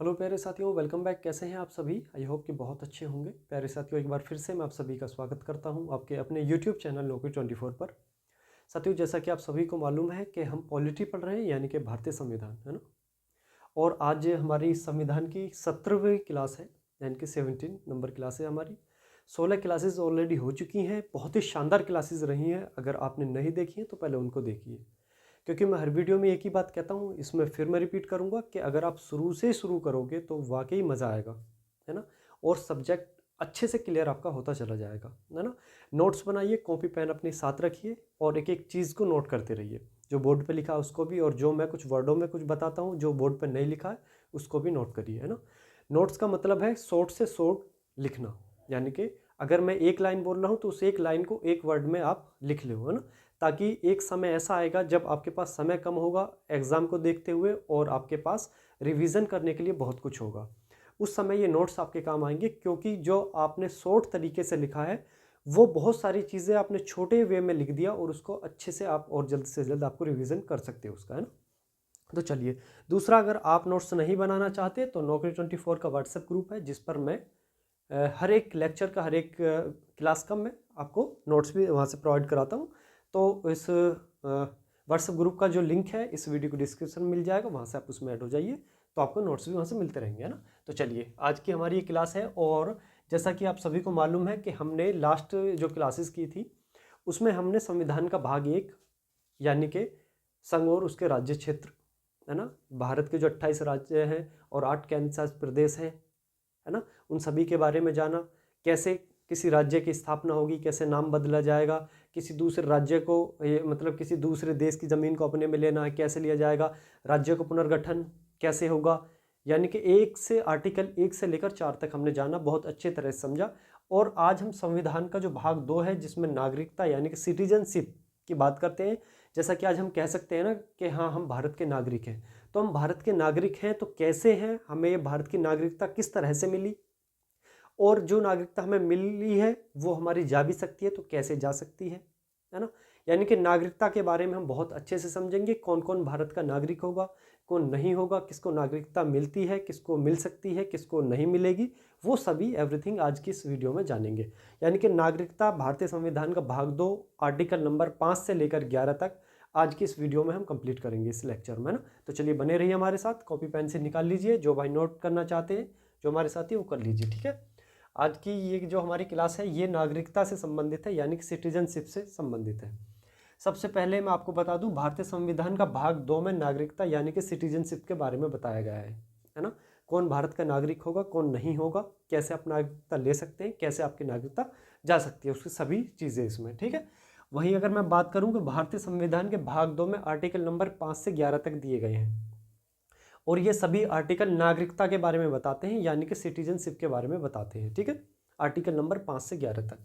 Hello प्यारे साथियों, welcome back. कैसे हैं आप सभी? आई होप कि बहुत अच्छे होंगे। प्यारे साथियों, एक बार फिर से मैं आप सभी का स्वागत करता हूं आपके अपने यूट्यूब चैनल नौकरी 24 पर। साथियों, जैसा कि आप सभी को मालूम है कि हम पॉलिटी पढ़ रहे हैं, यानी कि भारतीय संविधान, है ना। और आज हमारी संविधान की 17वीं क्लास है, यानी कि 17 नंबर क्लास है हमारी। 16 क्लासेस ऑलरेडी हो चुकी हैं। बहुत ही शानदार क्लासेस रही हैं। अगर आपने नहीं देखी हैं तो पहले उनको देखिए, क्योंकि मैं हर वीडियो में एक ही बात कहता हूँ। इसमें फिर मैं रिपीट करूँगा कि अगर आप शुरू से शुरू करोगे तो वाकई मज़ा आएगा, है ना। और सब्जेक्ट अच्छे से क्लियर आपका होता चला जाएगा, है ना। नोट्स बनाइए, कॉपी पेन अपने साथ रखिए और एक एक चीज़ को नोट करते रहिए। जो बोर्ड पे लिखा है उसको भी, और जो मैं कुछ वर्डों में कुछ बताता हूँ जो बोर्ड पे नहीं लिखा है उसको भी नोट करिए, है ना। नोट्स का मतलब है शॉर्ट से शॉर्ट लिखना, यानी कि अगर मैं एक लाइन बोल रहा हूँ तो उस एक लाइन को एक वर्ड में आप लिख लो, है ना। ताकि एक समय ऐसा आएगा जब आपके पास समय कम होगा एग्ज़ाम को देखते हुए और आपके पास रिवीजन करने के लिए बहुत कुछ होगा। उस समय ये नोट्स आपके काम आएंगे, क्योंकि जो आपने शॉर्ट तरीके से लिखा है वो बहुत सारी चीज़ें आपने छोटे वे में लिख दिया और उसको अच्छे से आप और जल्द से जल्द आपको रिवीजन कर सकते हो उसका, है ना। तो चलिए, दूसरा, अगर आप नोट्स नहीं बनाना चाहते तो नौकरी 24 का व्हाट्सएप ग्रुप है, जिस पर मैं हर एक लेक्चर का, हर एक क्लास का मैं आपको नोट्स भी वहाँ से प्रोवाइड कराता हूँ। तो इस व्हाट्सएप ग्रुप का जो लिंक है इस वीडियो को डिस्क्रिप्शन में मिल जाएगा, वहाँ से आप उसमें ऐड हो जाइए, तो आपको नोट्स भी वहाँ से मिलते रहेंगे, है ना। तो चलिए, आज की हमारी ये क्लास है। और जैसा कि आप सभी को मालूम है कि हमने लास्ट जो क्लासेस की थी उसमें हमने संविधान का भाग 1, यानी कि संघ और उसके राज्य क्षेत्र, है ना, भारत के जो 28 राज्य हैं और 8 केंद्र शासित प्रदेश हैं, है ना, उन सभी के बारे में जाना। कैसे किसी राज्य की स्थापना होगी, कैसे नाम बदला जाएगा, किसी दूसरे राज्य को मतलब किसी दूसरे देश की ज़मीन को अपने में लेना है, कैसे लिया जाएगा, राज्य को पुनर्गठन कैसे होगा, यानी कि आर्टिकल 1 से लेकर 4 तक हमने जाना, बहुत अच्छे तरह से समझा। और आज हम संविधान का जो भाग 2 है, जिसमें नागरिकता यानी कि सिटीजनशिप की बात करते हैं। जैसा कि आज हम कह सकते हैं ना कि हाँ, हम भारत के नागरिक हैं। तो हम भारत के नागरिक हैं तो कैसे हैं, हमें ये भारत की नागरिकता किस तरह से मिली, और जो नागरिकता हमें मिली है वो हमारी जा भी सकती है तो कैसे जा सकती है ना। यानी कि नागरिकता के बारे में हम बहुत अच्छे से समझेंगे, कौन कौन भारत का नागरिक होगा, कौन नहीं होगा, किसको नागरिकता मिलती है, किसको मिल सकती है, किसको नहीं मिलेगी, वो सभी एवरीथिंग आज की इस वीडियो में जानेंगे। यानी कि नागरिकता, भारतीय संविधान का भाग 2, आर्टिकल नंबर 5 से लेकर 11 तक आज की इस वीडियो में हम कंप्लीट करेंगे इस लेक्चर में, ना। तो चलिए, बने रहिए हमारे साथ, कॉपी पेन से निकाल लीजिए, जो भाई नोट करना चाहते हैं, जो हमारे साथी वो कर लीजिए, ठीक है। आज की ये जो हमारी क्लास है ये नागरिकता से संबंधित है, यानी कि सिटीजनशिप से संबंधित है। सबसे पहले मैं आपको बता दूं, भारतीय संविधान का भाग 2 में नागरिकता यानी कि सिटीजनशिप के बारे में बताया गया है ना। कौन भारत का नागरिक होगा, कौन नहीं होगा, कैसे आप नागरिकता ले सकते हैं, कैसे आपकी नागरिकता जा सकती है, उसकी सभी चीज़ें इसमें, ठीक है। वहीं अगर मैं बात करूं कि भारतीय संविधान के भाग 2 में आर्टिकल नंबर 5 से 11 तक दिए गए हैं, और ये सभी आर्टिकल नागरिकता के बारे में बताते हैं, यानी कि सिटीजनशिप के बारे में बताते हैं, ठीक है। आर्टिकल नंबर 5 से 11 तक।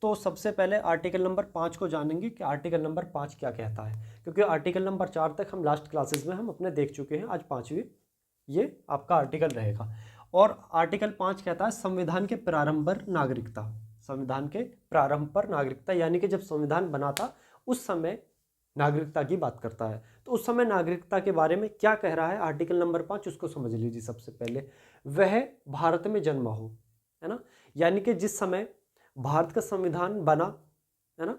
तो सबसे पहले आर्टिकल नंबर 5 को जानेंगे कि आर्टिकल नंबर 5 क्या कहता है, क्योंकि आर्टिकल नंबर 4 तक हम लास्ट क्लासेस में हम अपने देख चुके हैं। आज 5वीं ये आपका आर्टिकल रहेगा। और आर्टिकल 5 कहता है संविधान के प्रारंभ पर नागरिकता। संविधान के प्रारंभ पर नागरिकता, यानी कि जब संविधान बना था उस समय नागरिकता की बात करता है। तो उस समय नागरिकता के बारे में क्या कह रहा है आर्टिकल नंबर 5, उसको समझ लीजिए। सबसे पहले, वह भारत में जन्मा हो, है ना। यानी कि जिस समय भारत का संविधान बना, है ना,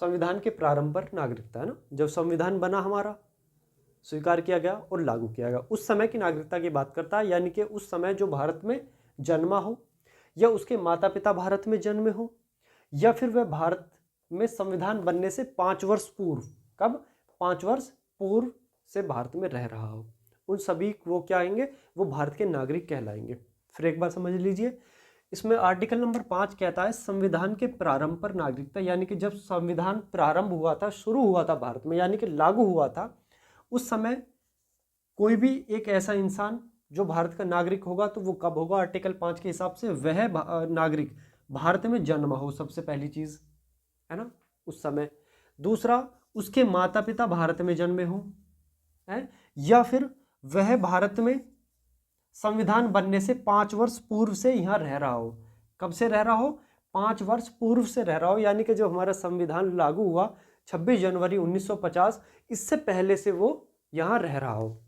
संविधान के प्रारंभ पर नागरिकता, है ना, जब संविधान बना हमारा, स्वीकार किया गया और लागू किया गया, उस समय की नागरिकता की बात करता है। यानी कि उस समय जो भारत में जन्मा हो, या उसके माता पिता भारत में जन्मे हो, या फिर वह भारत में संविधान बनने से 5 वर्ष पूर्व, कब, 5 वर्ष पूर्व से भारत में रह रहा हो, उन सभी वो क्या आएंगे, वो भारत के नागरिक कहलाएंगे। फिर एक बार समझ लीजिए, इसमें आर्टिकल नंबर 5 कहता है संविधान के प्रारंभ पर नागरिकता, यानी कि जब संविधान प्रारंभ हुआ था, शुरू हुआ था भारत में, यानी कि लागू हुआ था, उस समय कोई भी एक ऐसा इंसान जो भारत का नागरिक होगा तो वो कब होगा, आर्टिकल 5 के हिसाब से वह नागरिक भारत में जन्मा हो, सबसे पहली चीज, है ना, उस समय। दूसरा, उसके माता पिता भारत में जन्मे हो, है, या फिर वह भारत में संविधान बनने से 5 वर्ष पूर्व से यहाँ रह रहा हो। कब से रह रहा हो, 5 वर्ष पूर्व से रह रहा हो, यानी कि जो हमारा संविधान लागू हुआ 26 जनवरी 1950, इससे पहले से वो यहाँ रह रहा हो,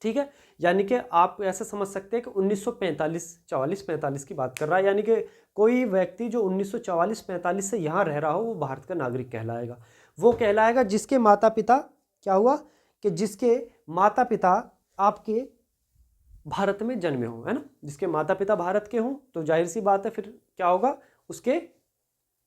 ठीक है। यानी कि आप ऐसा समझ सकते हैं कि 1945 की बात कर रहा है, यानी कि कोई व्यक्ति जो 1944-45 से यहाँ रह रहा हो वो भारत का नागरिक कहलाएगा। वो कहलाएगा जिसके माता पिता क्या हुआ कि जिसके माता पिता आपके भारत में जन्मे हों, है ना। जिसके माता पिता भारत के हों तो जाहिर सी बात है फिर क्या होगा, उसके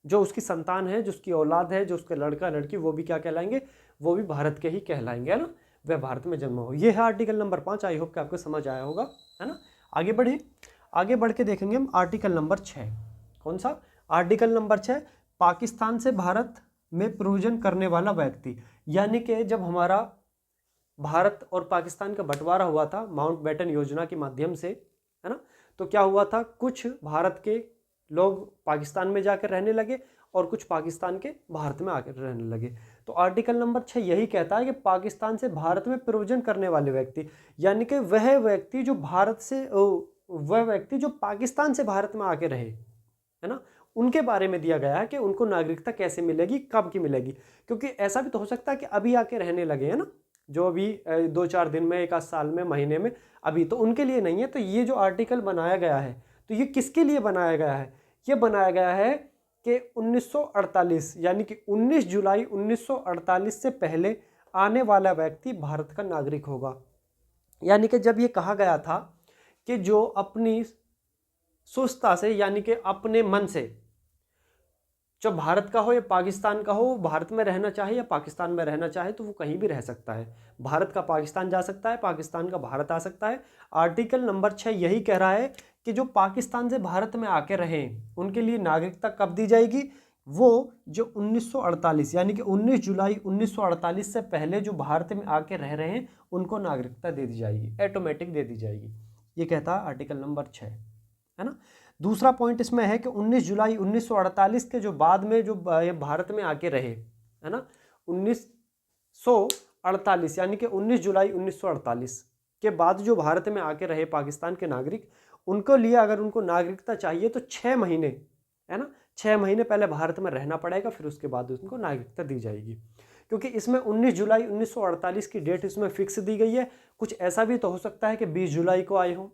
जो उसकी संतान है, जो उसकी औलाद है, जो उसका लड़का लड़की, वो भी क्या कहलाएंगे, वो भी भारत के ही कहलाएंगे, है ना। वह भारत में जन्मा हो। ये है आर्टिकल नंबर 5। आई होप कि आपको समझ आया होगा, है ना। आगे बढ़े, आगे बढ़ के देखेंगे हम आर्टिकल नंबर 6। कौन सा? आर्टिकल नंबर 6, पाकिस्तान से भारत में प्रोविजन करने वाला व्यक्ति। यानी कि जब हमारा भारत और पाकिस्तान का बंटवारा हुआ था माउंटबेटन योजना के माध्यम से, है ना, तो क्या हुआ था, कुछ भारत के लोग पाकिस्तान में जाकर रहने लगे और कुछ पाकिस्तान के भारत में आकर रहने लगे। तो आर्टिकल नंबर 6 यही कहता है कि पाकिस्तान से भारत में प्रोविजन करने वाले व्यक्ति, यानी कि वह व्यक्ति जो भारत से वह व्यक्ति जो पाकिस्तान से भारत में आके रहे, है ना, उनके बारे में दिया गया है कि उनको नागरिकता कैसे मिलेगी, कब की मिलेगी। क्योंकि ऐसा भी तो हो सकता है कि अभी आके रहने लगे, है ना, जो अभी 2-4 दिन में, 1 साल में, महीने में, अभी तो उनके लिए नहीं है। तो ये जो आर्टिकल बनाया गया है तो ये किसके लिए बनाया गया है? ये बनाया गया है कि 1948 यानी कि 19 जुलाई 1948 से पहले आने वाला व्यक्ति भारत का नागरिक होगा। यानी कि जब ये कहा गया था कि जो अपनी सुस्ता से, यानी कि अपने मन से, जो भारत का हो या पाकिस्तान का हो, भारत में रहना चाहे या पाकिस्तान में रहना चाहे तो वो कहीं भी रह सकता है। भारत का पाकिस्तान जा सकता है, पाकिस्तान का भारत आ सकता है। आर्टिकल नंबर 6 यही कह रहा है कि जो पाकिस्तान से भारत में आके रहें उनके लिए नागरिकता कब दी जाएगी? वो जो 1948 यानी कि 19 जुलाई 1948 से पहले जो भारत में आके रह रहे हैं उनको नागरिकता दे दी जाएगी, ऑटोमेटिक दे दी जाएगी। ये कहता है आर्टिकल नंबर 6, है ना। दूसरा पॉइंट इसमें है कि 19 जुलाई 1948 के जो बाद में जो भारत में आके रहे, है ना, 1948 यानी कि 19 जुलाई 1948 के बाद जो भारत में आके रहे पाकिस्तान के नागरिक, उनको लिए अगर उनको नागरिकता चाहिए तो 6 महीने, है ना, 6 महीने पहले भारत में रहना पड़ेगा, फिर उसके बाद उनको नागरिकता दी जाएगी। क्योंकि इसमें 19 जुलाई 1948 की डेट इसमें फिक्स दी गई है। कुछ ऐसा भी तो हो सकता है कि 20 जुलाई को आए हों,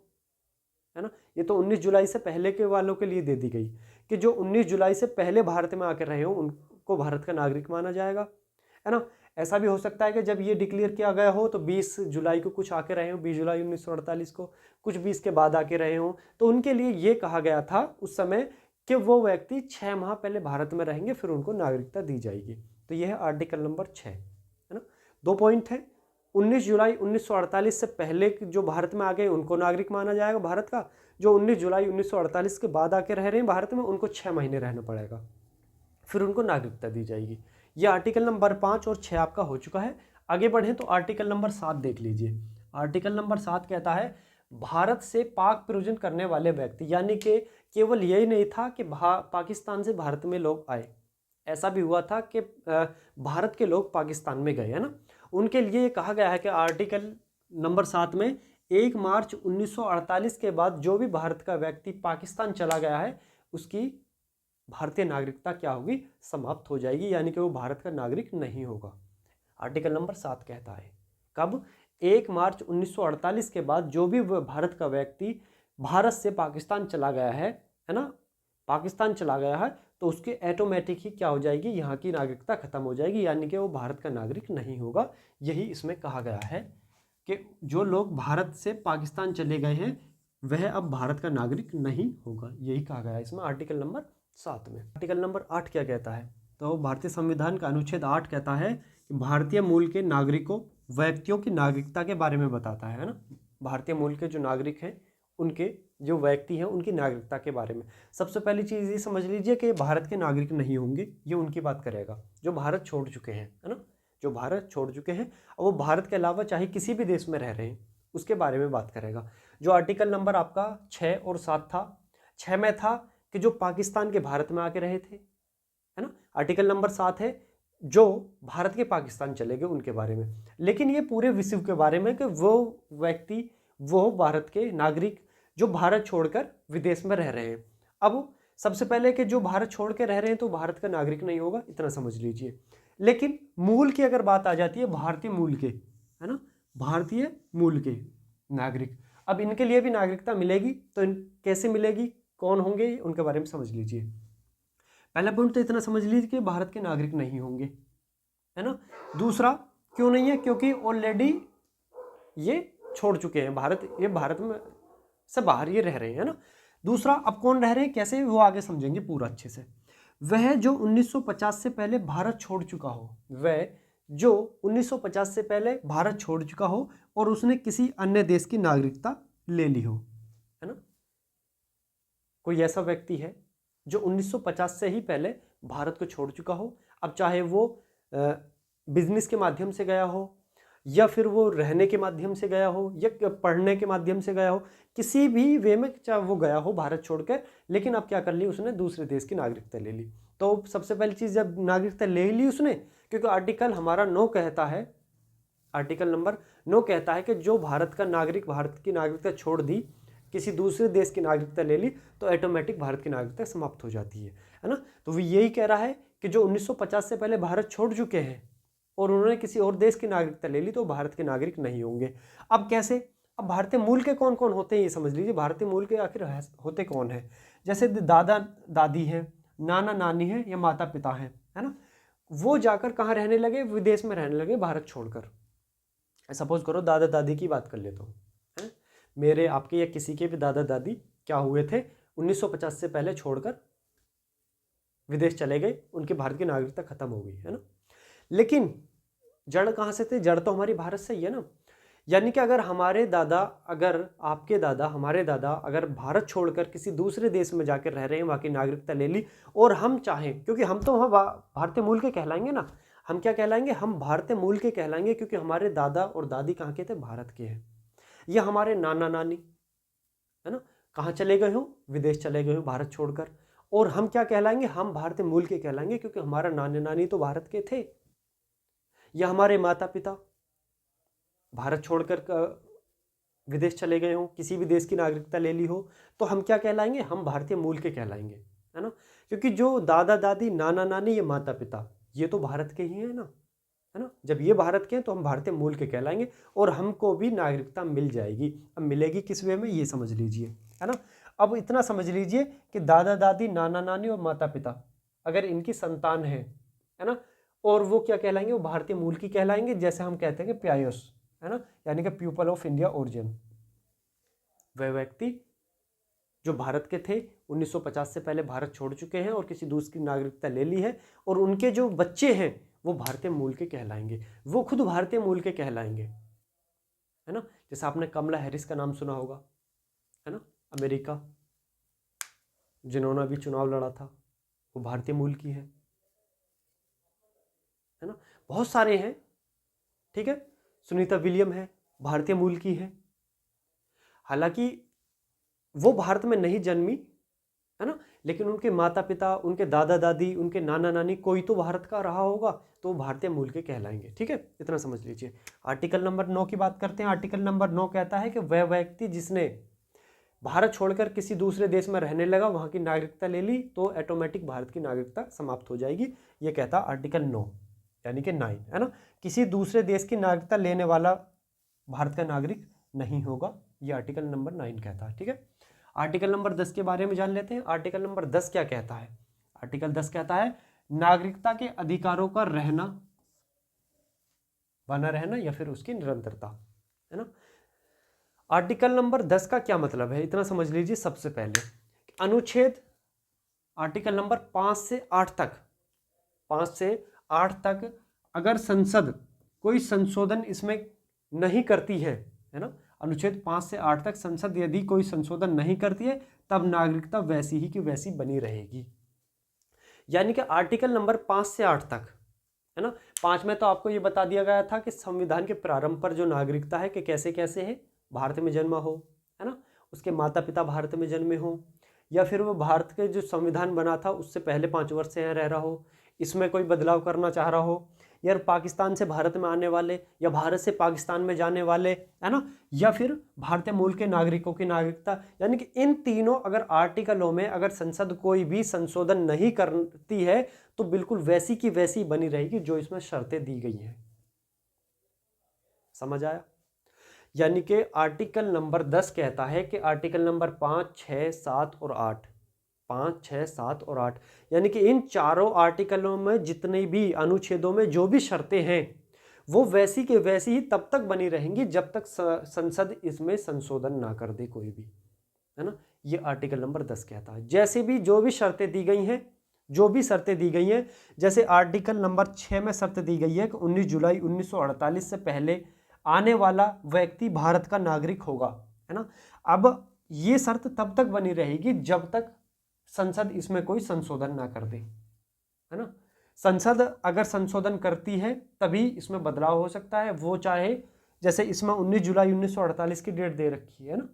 है ना। ये तो 19 जुलाई से पहले के वालों के लिए दे दी गई कि जो 19 जुलाई से पहले भारत में आकर रहे हो उनको भारत का नागरिक माना जाएगा, है ना। ऐसा भी हो सकता है कि जब ये डिक्लेयर किया गया हो तो 20 जुलाई को कुछ आके रहे हो, 20 जुलाई 1948 को, कुछ 20 के बाद आके रहे हो, तो उनके लिए ये कहा गया था उस समय कि वो व्यक्ति 6 माह पहले भारत में रहेंगे, फिर उनको नागरिकता दी जाएगी। तो यह है आर्टिकल नंबर 6, है ना। 2 पॉइंट है। 19 जुलाई 1948 से पहले जो भारत में आ गए उनको नागरिक माना जाएगा भारत का। जो 19 जुलाई 1948 के बाद आके रह रहे हैं भारत में उनको 6 महीने रहना पड़ेगा, फिर उनको नागरिकता दी जाएगी। ये आर्टिकल नंबर 5 और 6 आपका हो चुका है। आगे बढ़ें तो आर्टिकल नंबर 7 देख लीजिए। आर्टिकल नंबर 7 कहता है भारत से पाक प्रोविजन करने वाले व्यक्ति, यानी कि केवल यही नहीं था कि पाकिस्तान से भारत में लोग आए, ऐसा भी हुआ था कि भारत के लोग पाकिस्तान में गए, है ना। उनके लिए कहा गया है कि आर्टिकल नंबर 7 में 1 मार्च 1948 के बाद जो भी भारत का व्यक्ति पाकिस्तान चला गया है उसकी भारतीय नागरिकता क्या होगी? समाप्त हो जाएगी, यानी कि वो भारत का नागरिक नहीं होगा। आर्टिकल नंबर 7 कहता है कब? 1 मार्च 1948 के बाद जो भी भारत का व्यक्ति भारत से पाकिस्तान चला गया है ना, पाकिस्तान चला गया है, तो उसकी ऑटोमेटिक ही क्या हो जाएगी? यहाँ की नागरिकता खत्म हो जाएगी, यानी कि वो भारत का नागरिक नहीं होगा। यही इसमें कहा गया है कि जो लोग भारत से पाकिस्तान चले गए हैं वह अब भारत का नागरिक नहीं होगा, यही कहा गया है इसमें आर्टिकल नंबर 7 में। आर्टिकल नंबर 8 क्या कहता है? तो भारतीय संविधान का अनुच्छेद 8 कहता है कि भारतीय मूल के नागरिकों व्यक्तियों की नागरिकता के बारे में बताता है ना। भारतीय मूल के जो नागरिक हैं उनके जो व्यक्ति हैं उनकी नागरिकता के बारे में। सबसे पहली चीज़ ये समझ लीजिए कि भारत के नागरिक नहीं होंगे, ये उनकी बात करेगा जो भारत छोड़ चुके हैं, है ना, जो भारत छोड़ चुके हैं और वो भारत के अलावा चाहे किसी भी देश में रह रहे हैं उसके बारे में बात करेगा। जो आर्टिकल नंबर आपका 6 और 7 था, 6 में था कि जो पाकिस्तान के भारत में आके रहे थे, है ना। आर्टिकल नंबर 7 है जो भारत के पाकिस्तान चले गए उनके बारे में। लेकिन ये पूरे विश्व के बारे में कि वो व्यक्ति, वो भारत के नागरिक जो भारत छोड़कर विदेश में रह रहे हैं। अब सबसे पहले कि जो भारत छोड़ के रह रहे हैं तो भारत का नागरिक नहीं होगा, इतना समझ लीजिए। लेकिन मूल की अगर बात आ जाती है, भारतीय मूल के, है ना, भारतीय मूल के, नागरिक। अब इनके लिए भी नागरिकता मिलेगी, तो कैसे मिलेगी, कौन होंगे, उनके बारे में समझ लीजिए। पहला पॉइंट तो इतना समझ लीजिए कि भारत के नागरिक नहीं होंगे, है ना। दूसरा, क्यों नहीं है, क्योंकि ऑलरेडी ये छोड़ चुके हैं भारत, ये भारत में से बाहर ये रह रहे हैं, है ना। दूसरा, अब कौन रह रहे हैं, कैसे, वो आगे समझेंगे पूरा अच्छे से। वह जो 1950 से पहले भारत छोड़ चुका हो, वह जो 1950 से पहले भारत छोड़ चुका हो और उसने किसी अन्य देश की नागरिकता ले ली हो, है ना। कोई ऐसा व्यक्ति है जो 1950 से ही पहले भारत को छोड़ चुका हो, अब चाहे वो बिजनेस के माध्यम से गया हो, या फिर वो रहने के माध्यम से गया हो, या पढ़ने के माध्यम से गया हो, किसी भी वे में चाहे वो गया हो भारत छोड़कर, लेकिन अब क्या कर ली, उसने दूसरे देश की नागरिकता ले ली। तो सबसे पहली चीज़, जब नागरिकता ले ली उसने, क्योंकि आर्टिकल हमारा 9 कहता है, आर्टिकल नंबर 9 कहता है कि जो भारत का नागरिक भारत की नागरिकता छोड़ दी, किसी दूसरे देश की नागरिकता ले ली, तो ऑटोमेटिक भारत की नागरिकता समाप्त हो जाती है ना। तो वो यही कह रहा है कि जो 1950 से पहले भारत छोड़ चुके हैं और उन्होंने किसी और देश की नागरिकता ले ली, तो भारत के नागरिक नहीं होंगे। अब कैसे, अब भारतीय मूल के कौन कौन होते हैं ये समझ लीजिए। भारतीय मूल के आखिर होते कौन है, जैसे दादा दादी हैं, नाना नानी हैं, या माता पिता हैं, है ना। वो जाकर कहाँ रहने लगे, विदेश में रहने लगे भारत छोड़कर। सपोज करो दादा दादी की बात कर लेता हूँ, है, मेरे आपके या किसी के भी दादा दादी क्या हुए थे, 1950 से पहले छोड़कर विदेश चले गए, उनकी भारत की नागरिकता खत्म हो गई, है ना। लेकिन जड़ कहाँ से थे, जड़ तो हमारी भारत से ही है ना। यानी कि अगर हमारे दादा, अगर आपके दादा, हमारे दादा अगर भारत छोड़कर किसी दूसरे देश में जाकर रह रहे हैं, वहाँ की नागरिकता ले ली, और हम चाहें, क्योंकि हम तो वहाँ भारतीय मूल के कहलाएंगे ना, हम क्या कहलाएंगे, हम भारतीय मूल के कहलाएंगे, क्योंकि हमारे दादा और दादी कहाँ के थे, भारत के हैं। या हमारे नाना नानी, है ना, कहाँ चले गए हो, विदेश चले गए हो भारत छोड़कर, और हम क्या कहलाएंगे, हम भारतीय मूल के कहलाएंगे, क्योंकि हमारा नाना नानी तो भारत के थे। या हमारे माता पिता भारत छोड़कर विदेश चले गए हो, किसी भी देश की नागरिकता ले ली हो, तो हम क्या कहलाएंगे, हम भारतीय मूल के कहलाएंगे, है ना। क्योंकि जो दादा दादी, नाना नानी, ये माता पिता, ये तो भारत के ही हैं ना, है ना। जब ये भारत के हैं तो हम भारतीय मूल के कहलाएंगे, और हमको भी नागरिकता मिल जाएगी। अब मिलेगी किस वे में, ये समझ लीजिए, है ना। अब इतना समझ लीजिए कि दादा दादी, नाना नानी और माता पिता अगर इनकी संतान है ना, और वो क्या कहलाएंगे, वो भारतीय मूल की कहलाएंगे। जैसे हम कहते हैं कि प्यायोस, है ना, यानी कि पीपल ऑफ इंडिया ओरिजिन। वह व्यक्ति जो भारत के थे, 1950 से पहले भारत छोड़ चुके हैं और किसी दूसरी की नागरिकता ले ली है, और उनके जो बच्चे हैं वो भारतीय मूल के कहलाएंगे, वो खुद भारतीय मूल के कहलाएंगे, है ना। जैसे आपने कमला हैरिस का नाम सुना होगा, है ना, अमेरिका, जिन्होंने अभी चुनाव लड़ा था, वो भारतीय मूल की है ना। बहुत सारे हैं, ठीक है। सुनीता विलियम है, भारतीय मूल की है, हालांकि वो भारत में नहीं जन्मी, है ना, लेकिन उनके माता पिता, उनके दादा दादी, उनके नाना नानी, कोई तो भारत का रहा होगा, तो भारतीय मूल के कहलाएंगे, ठीक है। इतना समझ लीजिए। आर्टिकल नंबर 9 की बात करते हैं। आर्टिकल नंबर 9 कहता है कि वह व्यक्ति जिसने भारत छोड़कर किसी दूसरे देश में रहने लगा, वहां की नागरिकता ले ली, तो ऑटोमेटिक भारत की नागरिकता समाप्त हो जाएगी। ये कहता आर्टिकल 9, यानी कि 9, है ना। किसी दूसरे देश की नागरिकता लेने वाला भारत का नागरिक नहीं होगा, ये आर्टिकल नंबर 9 कहता है, ठीक है। आर्टिकल नंबर 10 के बारे में जान लेते हैं। आर्टिकल नंबर 10 क्या कहता है। आर्टिकल 10 कहता है नागरिकता के अधिकारों का रहना, बना रहना, या फिर उसकी निरंतरता, है ना। आर्टिकल नंबर 10 का क्या मतलब है, इतना समझ लीजिए। सबसे पहले अनुच्छेद आर्टिकल नंबर 5 से 8 तक, 5 से 8 तक अगर संसद कोई संशोधन इसमें नहीं करती है ना, अनुच्छेद 5 से 8 तक संसद यदि कोई संशोधन नहीं करती है, तब नागरिकता वैसी ही की वैसी बनी रहेगी। यानी कि आर्टिकल नंबर 5 से 8 तक, है ना। 5 में तो आपको ये बता दिया गया था कि संविधान के प्रारंभ पर जो नागरिकता है कि कैसे कैसे है, भारत में जन्मा हो, है ना, उसके माता पिता भारत में जन्मे हो, या फिर वो भारत के जो संविधान बना था उससे पहले 5 वर्ष से यहाँ रह रहा हो, इसमें कोई बदलाव करना चाह रहा हो, या पाकिस्तान से भारत में आने वाले, या भारत से पाकिस्तान में जाने वाले, है ना, या फिर भारतीय मूल के नागरिकों की नागरिकता। यानी कि इन तीनों अगर आर्टिकलों में अगर संसद कोई भी संशोधन नहीं करती है, तो बिल्कुल वैसी की वैसी बनी रहेगी जो इसमें शर्तें दी गई हैं। समझ आया। यानी कि आर्टिकल नंबर 10 कहता है कि आर्टिकल नंबर 5, 6, 7 और 8, 5, 6, 7 और 8, यानी कि इन चारों आर्टिकलों में जितने भी अनुच्छेदों में जो भी शर्तें हैं वो वैसी के वैसी ही तब तक बनी रहेंगी जब तक संसद इसमें संशोधन ना कर दे कोई भी, है ना। ये आर्टिकल नंबर 10 कहता है। जैसे भी जो भी शर्तें दी गई हैं, जो भी शर्तें दी गई हैं, जैसे आर्टिकल नंबर 6 में शर्त दी गई है कि 19 जुलाई 1948 से पहले आने वाला व्यक्ति भारत का नागरिक होगा, है ना। अब ये शर्त तब तक बनी रहेगी जब तक संसद इसमें कोई संशोधन ना कर दे, है ना। संसद अगर संशोधन करती है तभी इसमें बदलाव हो सकता है, वो चाहे जैसे इसमें 19 जुलाई 1948 की डेट दे रखी है ना,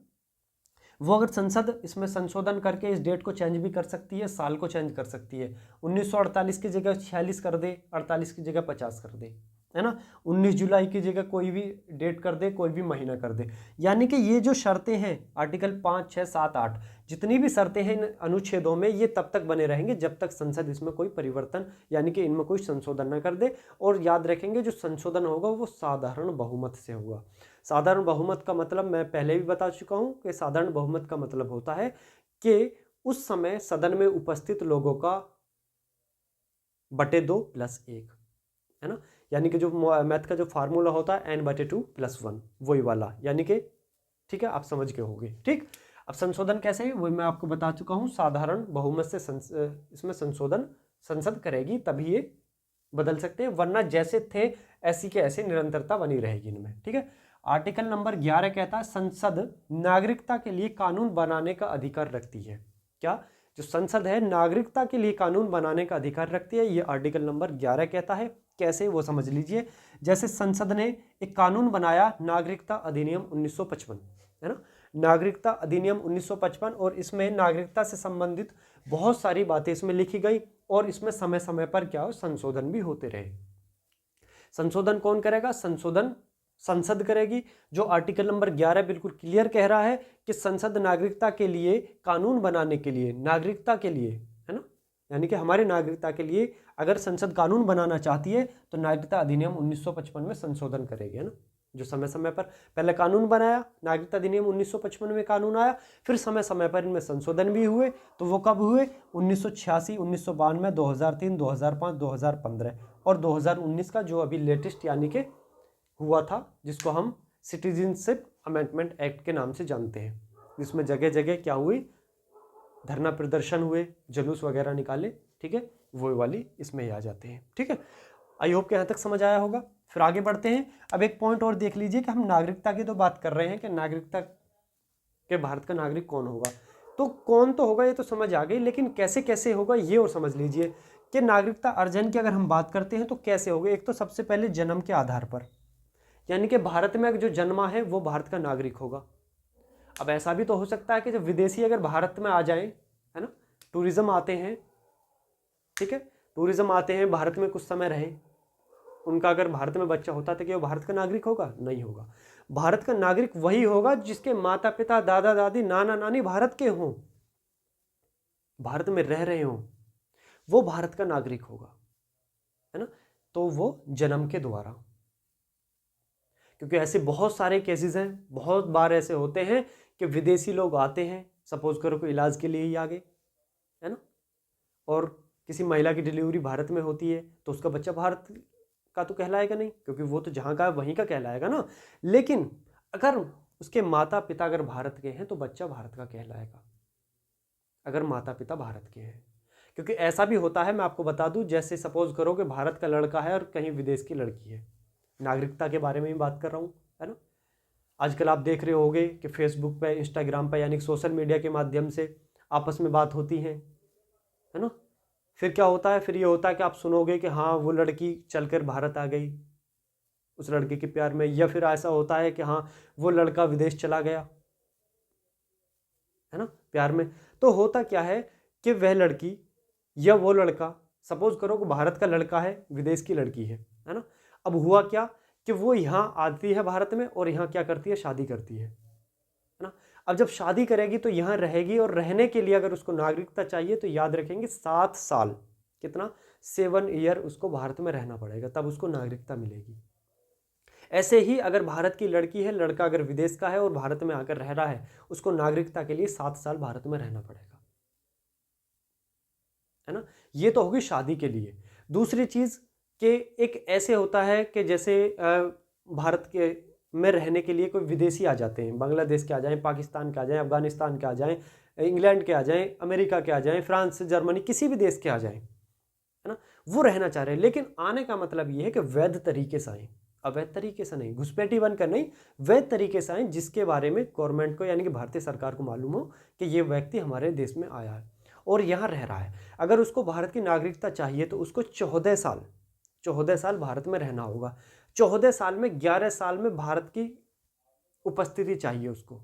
वो अगर संसद इसमें संशोधन करके इस डेट को चेंज भी कर सकती है, साल को चेंज कर सकती है। 1948 की जगह 46 कर दे, 48 की जगह 50 कर दे, है ना। 19 जुलाई की जगह कोई भी डेट कर दे, कोई भी महीना कर दे। यानी कि ये जो शर्तें हैं आर्टिकल 5, 6, 7, 8, जितनी भी शर्तें हैं इन अनुच्छेदों में, ये तब तक बने रहेंगे जब तक संसद इसमें कोई परिवर्तन यानी कि इनमें कोई संशोधन ना कर दे। और याद रखेंगे जो संशोधन होगा वो साधारण बहुमत से होगा। साधारण बहुमत का मतलब मैं पहले भी बता चुका हूं कि साधारण बहुमत का मतलब होता है कि उस समय सदन में उपस्थित लोगों का बटे 2 + 1, है ना। यानी कि जो मैथ का जो फार्मूला होता है n/2 + 1, वही वाला, यानी कि ठीक है, आप समझ के होंगे। ठीक, अब संशोधन कैसे है वही मैं आपको बता चुका हूं। साधारण बहुमत से इसमें संशोधन संसद करेगी तभी ये बदल सकते हैं, वरना जैसे थे ऐसी के ऐसे निरंतरता बनी रहेगी इनमें। ठीक है, आर्टिकल नंबर 11 कहता है संसद नागरिकता के लिए कानून बनाने का अधिकार रखती है। क्या, जो संसद है नागरिकता के लिए कानून बनाने का अधिकार रखती है, ये आर्टिकल नंबर 11 कहता है। कैसे, वो समझ लीजिए। जैसे संसद ने एक कानून बनाया नागरिकता अधिनियम 1955, है ना, नागरिकता अधिनियम 1955, और इसमें नागरिकता से संबंधित बहुत सारी बातें इसमें लिखी गई और इसमें समय समय पर क्या हो, संशोधन भी होते रहे। संशोधन कौन करेगा? संशोधन संसद करेगी। जो आर्टिकल नंबर 11 बिल्कुल क्लियर कह रहा है कि संसद नागरिकता के लिए कानून बनाने के लिए, नागरिकता के लिए, है ना, यानी कि हमारी नागरिकता के लिए अगर संसद कानून बनाना चाहती है तो नागरिकता अधिनियम 1955 में संशोधन करेगी, है ना। जो समय समय पर पहले कानून बनाया, नागरिकता अधिनियम 1955 में कानून आया, फिर समय समय पर इनमें संशोधन भी हुए। तो वो कब हुए? 1986, 1992, 2003, 2005, 2015 और 2019 का जो अभी लेटेस्ट यानी कि हुआ था, जिसको हम सिटीजनशिप अमेंडमेंट एक्ट के नाम से जानते हैं, जिसमें जगह जगह क्या हुई, धरना प्रदर्शन हुए, जुलूस वगैरह निकाले। ठीक है, वो वाली इसमें ही आ जाते हैं। ठीक है, आई होप कि यहाँ तक समझ आया होगा। फिर आगे बढ़ते हैं। अब एक पॉइंट और देख लीजिए कि हम नागरिकता की तो बात कर रहे हैं कि नागरिकता के भारत का नागरिक कौन होगा, तो कौन तो होगा ये तो समझ आ गई, लेकिन कैसे कैसे होगा ये और समझ लीजिए कि नागरिकता अर्जन की अगर हम बात करते हैं तो कैसे होगा। एक तो सबसे पहले जन्म के आधार पर, यानी कि भारत में जो जन्मा है वो भारत का नागरिक होगा। अब ऐसा भी तो हो सकता है कि जब विदेशी अगर भारत में आ जाए, है ना, टूरिज्म आते हैं, ठीक है, टूरिज्म आते हैं, भारत में कुछ समय रहे, उनका अगर भारत में बच्चा होता तो क्या वो भारत का नागरिक होगा? नहीं होगा। भारत का नागरिक वही होगा जिसके माता पिता, दादा दादी, नाना नानी भारत के हों, भारत में रह रहे हों, वो भारत का नागरिक होगा, है ना। तो वो जन्म के द्वारा, क्योंकि ऐसे बहुत सारे केसेस हैं, बहुत बार ऐसे होते हैं कि विदेशी लोग आते हैं, सपोज करो कोई इलाज के लिए ही आ गए, है ना, और किसी महिला की डिलीवरी भारत में होती है तो उसका बच्चा भारत का तो कहलाएगा नहीं, क्योंकि वो तो जहाँ का है वहीं का कहलाएगा ना। लेकिन अगर उसके माता पिता अगर भारत के हैं तो बच्चा भारत का कहलाएगा, अगर माता पिता भारत के हैं। क्योंकि ऐसा भी होता है, मैं आपको बता दूं, जैसे सपोज करो कि भारत का लड़का है और कहीं विदेश की लड़की है, नागरिकता के बारे में ही बात कर रहा हूँ, है ना। आजकल आप देख रहे होंगे कि फेसबुक पे, इंस्टाग्राम पे, यानी सोशल मीडिया के माध्यम से आपस में बात होती है ना। फिर क्या होता है? फिर ये होता है कि आप सुनोगे कि हाँ वो लड़की चलकर भारत आ गई उस लड़के के प्यार में, या फिर ऐसा होता है कि हाँ वो लड़का विदेश चला गया, है ना, प्यार में। तो होता क्या है कि वह लड़की या वो लड़का, सपोज करो कि भारत का लड़का है, विदेश की लड़की है ना। अब हुआ क्या कि वो यहाँ आती है भारत में और यहाँ क्या करती है? शादी करती है ना। अब जब शादी करेगी तो यहाँ रहेगी, और रहने के लिए अगर उसको नागरिकता चाहिए तो याद रखेंगे 7 साल, कितना? 7 ईयर उसको भारत में रहना पड़ेगा, तब उसको नागरिकता मिलेगी। ऐसे ही अगर भारत की लड़की है, लड़का अगर विदेश का है और भारत में आकर रह रहा है, उसको नागरिकता के लिए 7 साल भारत में रहना पड़ेगा, है ना। ये तो होगी शादी के लिए। दूसरी चीज कि एक ऐसे होता है कि जैसे भारत के में रहने के लिए कोई विदेशी आ जाते हैं, बांग्लादेश के आ जाएं, पाकिस्तान के आ जाएं, अफगानिस्तान के आ जाएं, इंग्लैंड के आ जाएं, अमेरिका के आ जाएं, फ्रांस, जर्मनी, किसी भी देश के आ जाएं, है ना। वो रहना चाह रहे हैं, लेकिन आने का मतलब ये है कि वैध तरीके से आए, अवैध तरीके से नहीं, घुसपैठी बनकर नहीं, वैध तरीके से आए, जिसके बारे में गवर्नमेंट को यानी कि भारतीय सरकार को मालूम हो कि ये व्यक्ति हमारे देश में आया है और यहाँ रह रहा है। अगर उसको भारत की नागरिकता चाहिए तो उसको 14 साल भारत में रहना होगा। 14 साल में 11 साल में भारत की उपस्थिति चाहिए उसको।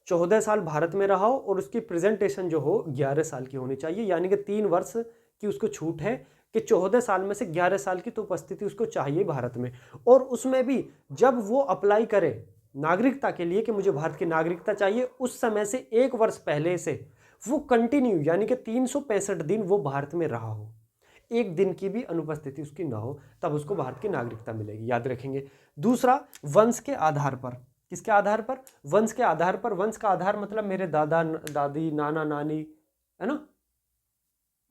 14 साल भारत में रहा हो और उसकी प्रेजेंटेशन जो हो 11 साल की होनी चाहिए, यानी कि 3 वर्ष की उसको छूट है कि 14 साल में से 11 साल की तो उपस्थिति उसको चाहिए भारत में। और उसमें भी जब वो अप्लाई करे नागरिकता के लिए कि मुझे भारत की नागरिकता चाहिए, उस समय से 1 वर्ष पहले से वो कंटिन्यू यानी कि 365 दिन वो भारत में रहा हो, एक दिन की भी अनुपस्थिति उसकी ना हो, तब उसको भारत की नागरिकता मिलेगी, याद रखेंगे। दूसरा, वंश के आधार पर। किसके आधार पर? वंश के आधार पर। वंश का आधार मतलब मेरे दादा दादी, नाना नानी, है ना,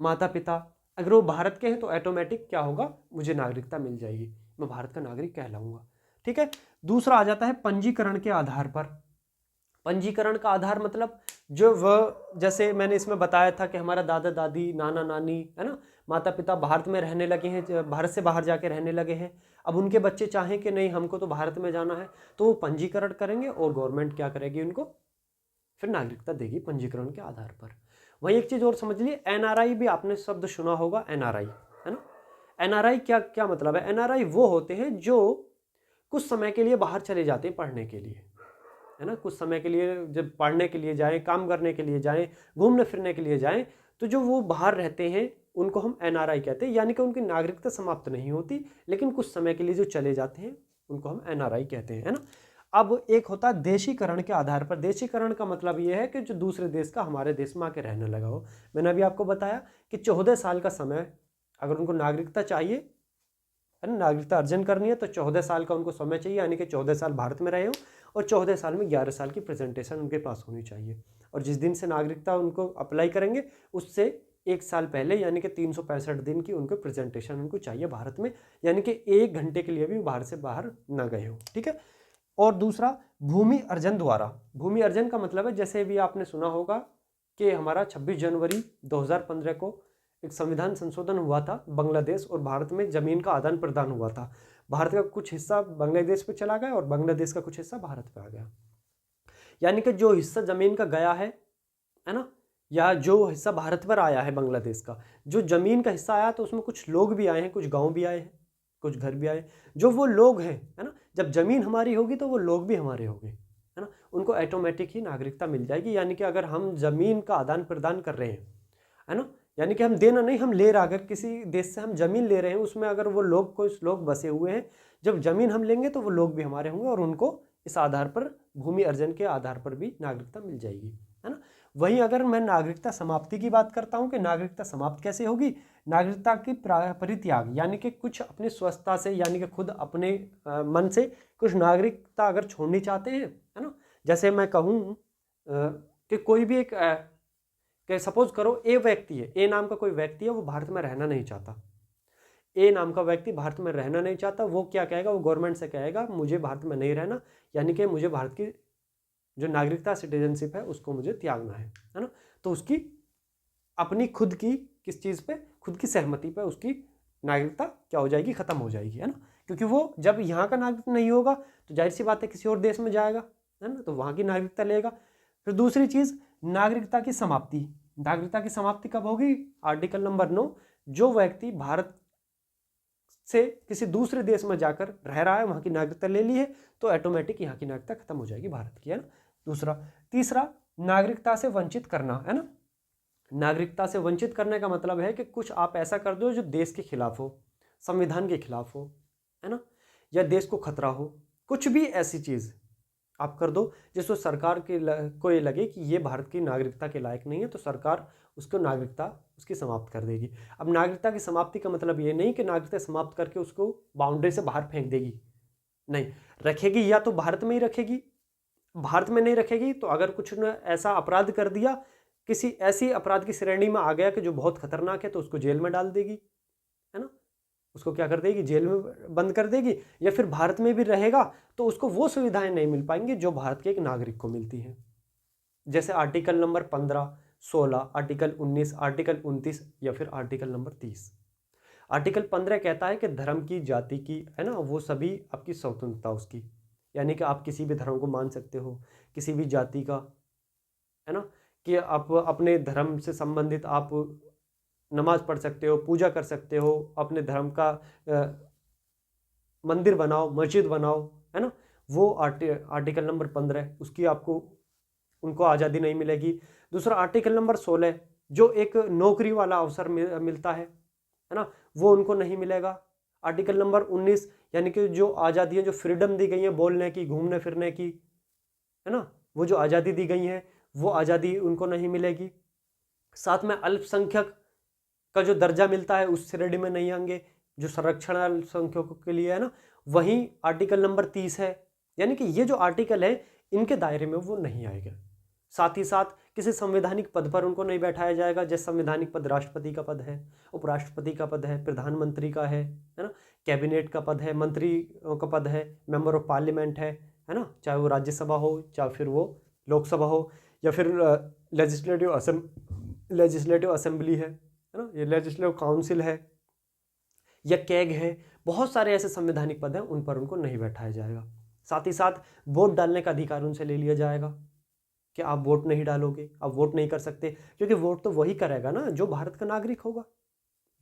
माता पिता, अगर वो भारत के हैं तो ऑटोमेटिक क्या होगा, मुझे नागरिकता मिल जाएगी, मैं भारत का नागरिक कहलाऊंगा। ठीक है। दूसरा आ जाता है पंजीकरण के आधार पर। पंजीकरण का आधार मतलब जो वह, जैसे मैंने इसमें बताया था कि हमारा दादा दादी, नाना नानी, है ना, माता पिता भारत में रहने लगे हैं, भारत से बाहर जाके रहने लगे हैं, अब उनके बच्चे चाहें कि नहीं हमको तो भारत में जाना है, तो वो पंजीकरण करेंगे और गवर्नमेंट क्या करेगी, उनको फिर नागरिकता देगी पंजीकरण के आधार पर। वही एक चीज और समझ लिए, एनआरआई भी आपने शब्द सुना होगा, एनआरआई, है ना। एनआरआई क्या क्या मतलब है? एनआरआई वो होते हैं जो कुछ समय के लिए बाहर चले जाते हैं पढ़ने के लिए, है ना, कुछ समय के लिए जब पढ़ने के लिए जाएं, काम करने के लिए जाएं, घूमने फिरने के लिए जाएं, तो जो वो बाहर रहते हैं उनको हम एनआरआई कहते हैं, यानी कि उनकी नागरिकता समाप्त नहीं होती, लेकिन कुछ समय के लिए जो चले जाते हैं उनको हम एनआरआई कहते हैं, है ना। अब एक होता है देशीकरण के आधार पर। देशीकरण का मतलब ये है कि जो दूसरे देश का हमारे देश में आके रहने लगा हो। मैंने अभी आपको बताया कि 14 साल का समय, अगर उनको नागरिकता चाहिए, है ना, नागरिकता अर्जन करनी है, तो 14 साल का उनको समय चाहिए, यानी कि 14 साल भारत में रहे हो और 14 साल में 11 साल की प्रेजेंटेशन उनके पास होनी चाहिए। और जिस दिन से नागरिकता उनको अप्लाई करेंगे उससे 1 साल पहले यानी कि 365 दिन की उनको प्रेजेंटेशन उनको चाहिए भारत में, यानी कि 1 घंटे के लिए भी भारत से बाहर ना गए हो। ठीक है। और दूसरा, भूमि अर्जन द्वारा। भूमि अर्जन का मतलब है, जैसे भी आपने सुना होगा कि हमारा 26 जनवरी 2015 को एक संविधान संशोधन हुआ था, बांग्लादेश और भारत में जमीन का आदान प्रदान हुआ था। भारत का कुछ हिस्सा बांग्लादेश पे चला गया और बांग्लादेश का कुछ हिस्सा भारत पे आ गया, यानी कि जो हिस्सा जमीन का गया है ना, या जो हिस्सा भारत पर आया है बांग्लादेश का, जो जमीन का हिस्सा आया तो उसमें कुछ लोग भी आए हैं, कुछ गांव भी आए हैं, कुछ घर भी आए। जो वो लोग हैं, है ना, जब जमीन हमारी होगी तो वो लोग भी हमारे होंगे, है ना, उनको ऑटोमेटिक ही नागरिकता मिल जाएगी। यानी कि अगर हम जमीन का आदान प्रदान कर रहे हैं, है ना, यानी कि हम देना नहीं, हम ले रहे, अगर किसी देश से हम जमीन ले रहे हैं, उसमें अगर वो लोग कुछ लोग बसे हुए हैं, जब जमीन हम लेंगे तो वो लोग भी हमारे होंगे और उनको इस आधार पर, भूमि अर्जन के आधार पर भी नागरिकता मिल जाएगी, है ना। वहीं अगर मैं नागरिकता समाप्ति की बात करता हूं कि नागरिकता समाप्त कैसे होगी, नागरिकता की परित्याग, यानी कि कुछ अपनी स्वस्थता से, यानी कि खुद अपने मन से कुछ नागरिकता अगर छोड़नी चाहते हैं, है ना। जैसे मैं कहूँ कि कोई भी एक कि सपोज करो ए व्यक्ति है, ए नाम का कोई व्यक्ति है, वो भारत में रहना नहीं चाहता, ए नाम का व्यक्ति भारत में रहना नहीं चाहता, वो क्या कहेगा, वो गवर्नमेंट से कहेगा मुझे भारत में नहीं रहना, यानी कि मुझे भारत की जो नागरिकता, सिटीजनशिप है, उसको मुझे त्यागना है ना। तो उसकी अपनी खुद की किस चीज़ पे, खुद की सहमति पे उसकी नागरिकता क्या हो जाएगी, खत्म हो जाएगी, है ना। क्योंकि वो जब यहाँ का नागरिक नहीं होगा तो जाहिर सी बात है किसी और देश में जाएगा, है ना, तो वहाँ की नागरिकता लेगा। फिर दूसरी चीज़, नागरिकता की समाप्ति। नागरिकता की समाप्ति कब होगी? आर्टिकल नंबर 9, जो व्यक्ति भारत से किसी दूसरे देश में जाकर रह रहा है, वहाँ की नागरिकता ले ली है, तो ऑटोमेटिक यहाँ की नागरिकता खत्म हो जाएगी भारत की, है ना। दूसरा, तीसरा, नागरिकता से वंचित करना, है ना। नागरिकता से वंचित करने का मतलब है कि कुछ आप ऐसा कर दो जो देश के खिलाफ हो, संविधान के खिलाफ हो, है ना, या देश को खतरा हो, कुछ भी ऐसी चीज़ आप कर दो जिसको सरकार के को ये लगे कि ये भारत की नागरिकता के लायक नहीं है, तो सरकार उसको नागरिकता उसकी समाप्त कर देगी। अब नागरिकता की समाप्ति का मतलब ये नहीं कि नागरिकता समाप्त करके उसको बाउंड्री से बाहर फेंक देगी, नहीं रखेगी, या तो भारत में ही रखेगी, भारत में नहीं रखेगी तो अगर कुछ ने ऐसा अपराध कर दिया, किसी ऐसी अपराध की श्रेणी में आ गया कि जो बहुत खतरनाक है, तो उसको जेल में डाल देगी, है ना, उसको क्या कर देगी, जेल में बंद कर देगी। या फिर भारत में भी रहेगा तो उसको वो सुविधाएं नहीं मिल पाएंगी जो भारत के एक नागरिक को मिलती हैं, जैसे आर्टिकल नंबर 15, 16, आर्टिकल 19, आर्टिकल 29 या फिर आर्टिकल नंबर 30। आर्टिकल 15 कहता है कि धर्म की, जाति की, है ना, वो सभी आपकी स्वतंत्रता उसकी, यानी कि आप किसी भी धर्म को मान सकते हो, किसी भी जाति का, है ना, कि आप अपने धर्म से संबंधित आप नमाज पढ़ सकते हो, पूजा कर सकते हो, अपने धर्म का मंदिर बनाओ, मस्जिद बनाओ, है ना। वो आर्टिकल नंबर 15 उसकी आपको, उनको आज़ादी नहीं मिलेगी। दूसरा आर्टिकल नंबर 16 जो एक नौकरी वाला अवसर मिलता है ना, वो उनको नहीं मिलेगा। आर्टिकल नंबर 19 यानी कि जो आज़ादियाँ, जो फ्रीडम दी गई है बोलने की, घूमने फिरने की, है ना, वो जो आज़ादी दी गई है वो आज़ादी उनको नहीं मिलेगी। साथ में अल्पसंख्यक का जो दर्जा मिलता है उस श्रेणी में नहीं आएंगे, जो संरक्षण अल्पसंख्यकों के लिए है ना। वहीं आर्टिकल नंबर 30 है, यानी कि ये जो आर्टिकल है इनके दायरे में वो नहीं आएगा। साथ ही साथ किसी संवैधानिक पद पर उनको नहीं बैठाया जाएगा, जैसे संवैधानिक पद राष्ट्रपति का पद है, उपराष्ट्रपति का पद है, प्रधानमंत्री का है ना, कैबिनेट का पद है, मंत्री का पद है, मेंबर ऑफ पार्लियामेंट है ना, चाहे वो राज्यसभा हो चाहे फिर वो लोकसभा हो, या फिर लेजिस्लेटिव असेंबली है ना, ये लेजिस्लेटिव काउंसिल है या कैग है। बहुत सारे ऐसे संवैधानिक पद हैं, उन पर उनको नहीं बैठाया जाएगा। साथ ही साथ वोट डालने का अधिकार उनसे ले लिया जाएगा कि आप वोट नहीं डालोगे, आप वोट नहीं कर सकते, क्योंकि वोट तो वही करेगा ना जो भारत का नागरिक होगा।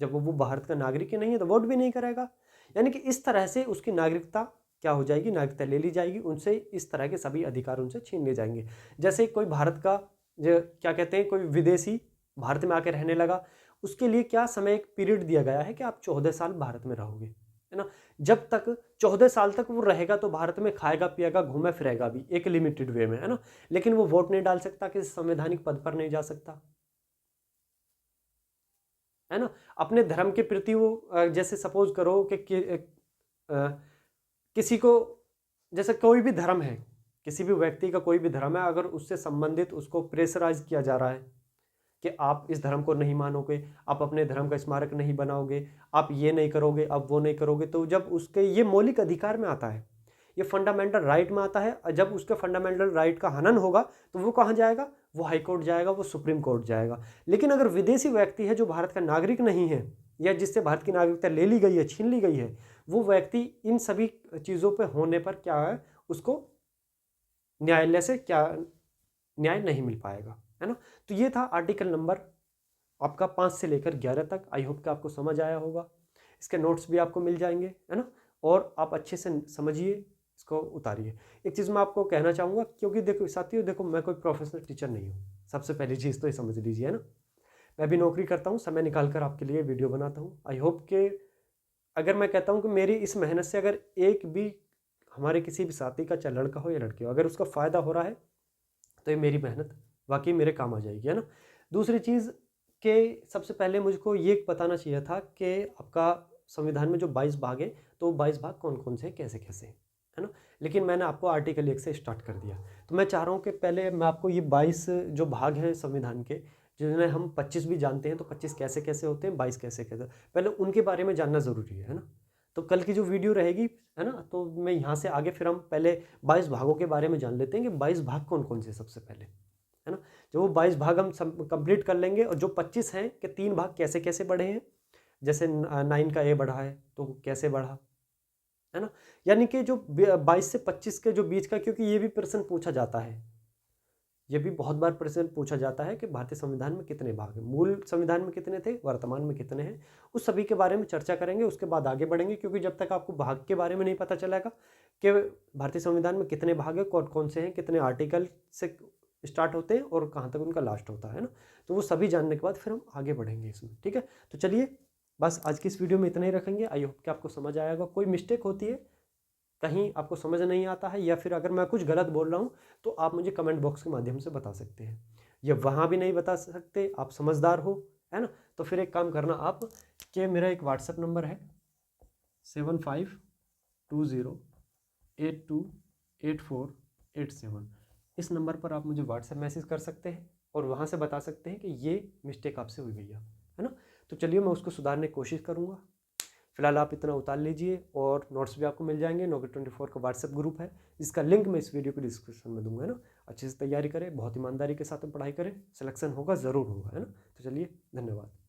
जब वो भारत का नागरिक ही नहीं है तो वोट भी नहीं करेगा। यानी कि इस तरह से उसकी नागरिकता क्या हो जाएगी, नागरिकता ले ली जाएगी, उनसे इस तरह के सभी अधिकार उनसे छीन लिए जाएंगे। जैसे कोई भारत का जो क्या कहते हैं, कोई विदेशी भारत में आके रहने लगा, उसके लिए क्या समय, एक पीरियड दिया गया है कि आप 14 साल भारत में रहोगे, है ना। जब तक 14 साल तक वो रहेगा तो भारत में खाएगा पिएगा घूमे फिरेगा भी एक लिमिटेड वे में, है ना, लेकिन वो वोट नहीं डाल सकता, किसी संवैधानिक पद पर नहीं जा सकता, है ना। अपने धर्म के प्रति वो जैसे सपोज करो किसी को, जैसे कोई भी धर्म है, किसी भी व्यक्ति का कोई भी धर्म है, अगर उससे संबंधित उसको प्रेशराइज किया जा रहा है कि आप इस धर्म को नहीं मानोगे, आप अपने धर्म का स्मारक नहीं बनाओगे, आप ये नहीं करोगे, आप वो नहीं करोगे, तो जब उसके ये मौलिक अधिकार में आता है, ये फंडामेंटल राइट में आता है, जब उसके फंडामेंटल राइट का हनन होगा तो वो कहाँ जाएगा, वो हाई कोर्ट जाएगा, वो सुप्रीम कोर्ट जाएगा। लेकिन अगर विदेशी व्यक्ति है जो भारत का नागरिक नहीं है, या जिससे भारत की नागरिकता ले ली गई है, छीन ली गई है, वो व्यक्ति इन सभी चीज़ों पर होने पर क्या है, उसको न्यायालय से क्या न्याय नहीं मिल पाएगा, है ना। तो ये था आर्टिकल नंबर आपका 5 से लेकर 11 तक। आई होप कि आपको समझ आया होगा। इसके नोट्स भी आपको मिल जाएंगे, है ना, और आप अच्छे से समझिए, इसको उतारिए। एक चीज़ मैं आपको कहना चाहूँगा, क्योंकि देखो साथियों, देखो मैं कोई प्रोफेशनल टीचर नहीं हूँ, सबसे पहली चीज़ तो ये समझ लीजिए, है ना। मैं भी नौकरी करता हूँ, समय निकाल कर आपके लिए वीडियो बनाता हूँ। आई होप कि अगर मैं कहता हूँ कि मेरी इस मेहनत से अगर एक भी हमारे किसी भी साथी का, चाहे लड़का हो या लड़की हो, अगर उसका फ़ायदा हो रहा है तो ये मेरी मेहनत वाकई मेरे काम आ जाएगी, है ना। दूसरी चीज़ कि सबसे पहले मुझको ये बताना चाहिए था कि आपका संविधान में जो 22 भाग है, तो 22 भाग कौन कौन से, कैसे कैसे, है ना। लेकिन मैंने आपको आर्टिकल 1 से स्टार्ट कर दिया, तो मैं चाह रहा हूँ कि पहले मैं आपको ये 22 जो भाग हैं संविधान के, जिन्हें हम 25 भी जानते हैं, तो 25 कैसे कैसे होते हैं, 22 कैसे कैसे, पहले उनके बारे में जानना ज़रूरी है ना। तो कल की जो वीडियो रहेगी, है ना, तो मैं यहाँ से आगे फिर हम पहले 22 भागों के बारे में जान लेते हैं कि 22 भाग कौन कौन से सबसे पहले, है ना। जब वो 22 भाग हम कंप्लीट कर लेंगे, और जो 25 हैं कि 3 भाग कैसे कैसे बढ़े हैं, जैसे 9 का ए बढ़ा है तो कैसे बढ़ा, है ना। यानी कि जो 22 से 25 के जो बीच का, क्योंकि ये भी प्रश्न पूछा जाता है, ये भी बहुत बार प्रश्न पूछा जाता है कि भारतीय संविधान में कितने भाग हैं, मूल संविधान में कितने थे, वर्तमान में कितने हैं, उस सभी के बारे में चर्चा करेंगे, उसके बाद आगे बढ़ेंगे। क्योंकि जब तक आपको भाग के बारे में नहीं पता चलेगा कि भारतीय संविधान में कितने भाग हैं, कौन कौन से हैं, कितने आर्टिकल से स्टार्ट होते हैं और कहाँ तक उनका लास्ट होता है ना, तो वो सभी जानने के बाद फिर हम आगे बढ़ेंगे इसमें, ठीक है। तो चलिए, बस आज की इस वीडियो में इतना ही रखेंगे। आई होप कि आपको समझ आएगा। कोई मिस्टेक होती है, कहीं आपको समझ नहीं आता है, या फिर अगर मैं कुछ गलत बोल रहा हूँ, तो आप मुझे कमेंट बॉक्स के माध्यम से बता सकते हैं, या वहाँ भी नहीं बता सकते, आप समझदार हो, है ना, तो फिर एक काम करना आप, कि मेरा एक व्हाट्सएप नंबर है 7520 828487। इस नंबर पर आप मुझे व्हाट्सएप मैसेज कर सकते हैं और वहाँ से बता सकते हैं कि ये मिस्टेक आपसे हुई भैया, है ना। तो चलिए मैं उसको सुधारने की कोशिश करूँगा। फिलहाल आप इतना उतार लीजिए और नोट्स भी आपको मिल जाएंगे। Nocket24 का व्हाट्सएप ग्रुप है, इसका लिंक मैं इस वीडियो के डिस्क्रिप्शन में दूंगा, है ना। अच्छे से तैयारी करें, बहुत ईमानदारी के साथ में पढ़ाई करें, सिलेक्शन होगा ज़रूर होगा, है ना। तो चलिए, धन्यवाद।